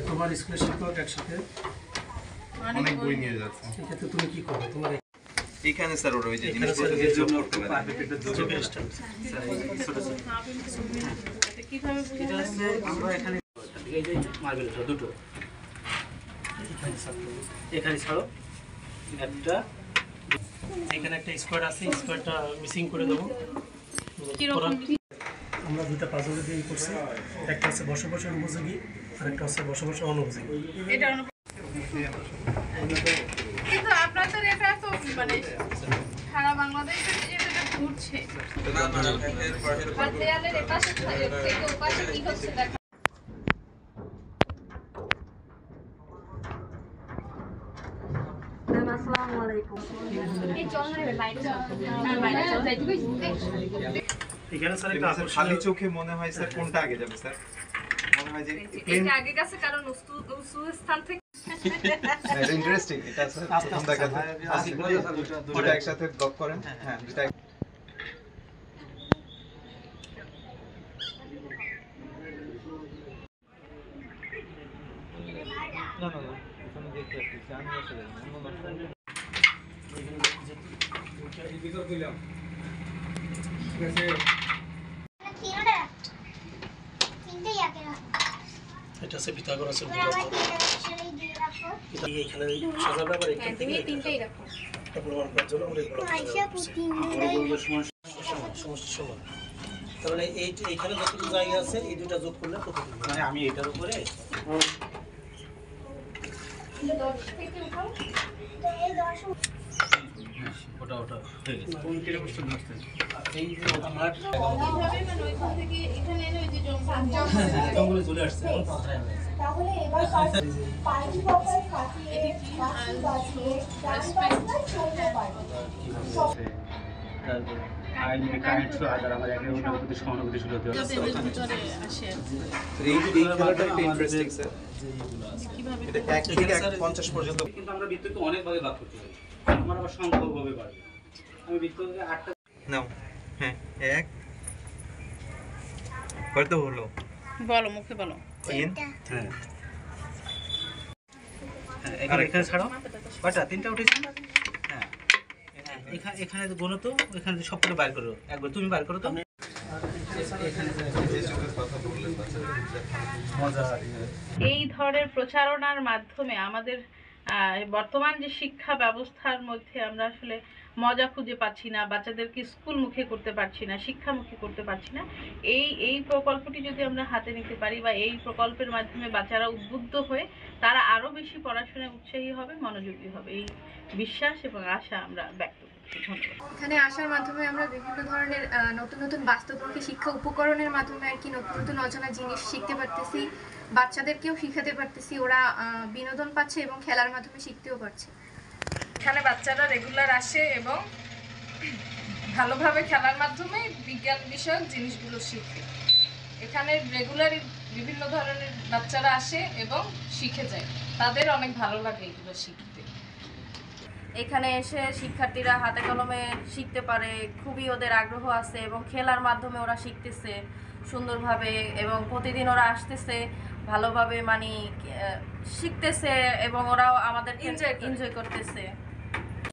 তোমার স্কুলের শিক্ষক একসাথে অনেক বই নিয়ে যাচ্ছে। এক্ষেত্রে তুমি কি করবে? তোমার এখানে স্যার ওরা ওই যে জিনিসপত্র দিয়ে যোগ করতে পারে। কিভাবে এটা হচ্ছে আমরা এখানে এই যে মার্বেল দুটো এখানে ছাড়ো একটা, এখানে একটা স্কোয়ার আছে, স্কোয়ারটা মিসিং করে দেবো। আমরা দুটো পাজল দিয়ে করছি, একটা হচ্ছে বসবাসের উপযোগী আর একটা হচ্ছে বসবাসের অনুপযোগী। এটা কিন্তু আপনাদের এটা তো মানে সারা বাংলাদেশে এটা ঘুরছে আর দেয়ালের এপাশে থেকে ওপাশে কি হচ্ছে দেখা। আসসালামু আলাইকুম। এই চল না বাইরে চল আর বাইরে চল যাইতে কইছি। এখানে স্যার একটা খালি চোখে মনে হয় স্যার কোনটা আগে যাবে স্যার? মনে হয় যে এটা আগে গেছে কারণ উঁচু স্থান থেকে এটা ইন্টারেস্টিং। এটা স্যার প্রথম দেখাতে দুটো একসাথে ব্লক করেন। হ্যাঁ দুটো না না এখানে দেখতে পাচ্ছি আমি আসলে এটা হচ্ছে পিথাগোরাসের এখানে সাজাবে আবার এখান থেকে তিনটাই রাখো প্রমাণ করার জন্য আমরা সমস্যা সমান। তার মানে এইখানে যতটুকু জায়গা আছে এই দুটা যোগ করলে কতটুকু? মানে আমি এটার উপরে ওটা ওটা হয়ে গেছে। কোন কিলো বস্তু নষ্ট এই যে আমার এইভাবে মানে ওইখান থেকে এখানে এনে ওই যে জঙ্গলে চলে আসছে তাহলে এবার পার্টি পপার কাটিয়ে বাকি বাজিয়ে রাস্তাটা চলতে পারবে। আইনি কারেন্ট ছিল আর আমার একের প্রতি সহানুভূতি শুরু হতে হবে। ভিতরে আসে এই খেলাটা একটা ইন্টারেস্টিং স্যার। এটা 1 থেকে 50 পর্যন্ত কিন্তু আমরা বৃত্তকে অনেক ভাবে ভাগ করতে পারি। আমার আবার সংখ্যক ভাবে পারবে। আমি বৃত্তকে 8টা নাও। হ্যাঁ 1 কত হলো? বলো মুখে বলো 3 হ্যাঁ এখানে ছাড়ো কয়টা? 3টা উঠেছে। হ্যাঁ এখানে গুনো তো এখানে সবকটা বাইর করো একবার। তুমি বাইর করো তো এখানে যে যুগের কথা বললেন মজা। এই ধরনের প্রচারণার মাধ্যমে আমাদের বর্তমান যে শিক্ষা ব্যবস্থার মধ্যে আমরা আসলে মজা খুঁজে পাচ্ছি না, বাচ্চাদেরকে স্কুলমুখী করতে পারছি না, শিক্ষামুখী করতে পারছি না। এই প্রকল্পটি যদি আমরা হাতে নিতে পারি বা এই প্রকল্পের মাধ্যমে বাচ্চারা উদ্বুদ্ধ হয়ে তারা আরও বেশি পড়াশোনায় উৎসাহী হবে, মনোযোগী হবে, এই বিশ্বাস এবং আশা আমরা ব্যক্ত করছি। ধন্যবাদ। এখানে আসার মাধ্যমে আমরা বিভিন্ন ধরনের নতুন নতুন বাস্তবমুখী শিক্ষা উপকরণের মাধ্যমে আর কি নতুন নতুন অজানা জিনিস শিখতে পারতেছি, বাচ্চাদেরকেও শিখাতে পারতেছি। ওরা বিনোদন পাচ্ছে এবং খেলার মাধ্যমে শিখতেও পারছে। এখানে বাচ্চারা রেগুলার আসে এবং ভালোভাবে খেলার মাধ্যমে বিজ্ঞান বিষয়ক জিনিসগুলো শিখে। এখানে রেগুলারই বিভিন্ন ধরনের বাচ্চারা আসে এবং শিখে যায়, তাদের অনেক ভালো লাগে এগুলো শিখতে। এখানে এসে শিক্ষার্থীরা হাতে কলমে শিখতে পারে, খুবই ওদের আগ্রহ আছে এবং খেলার মাধ্যমে ওরা শিখতেছে সুন্দরভাবে এবং প্রতিদিন ওরা আসতেছে ভালোভাবে, মানে শিখতেছে এবং ওরাও আমাদের এনজয় করতেছে।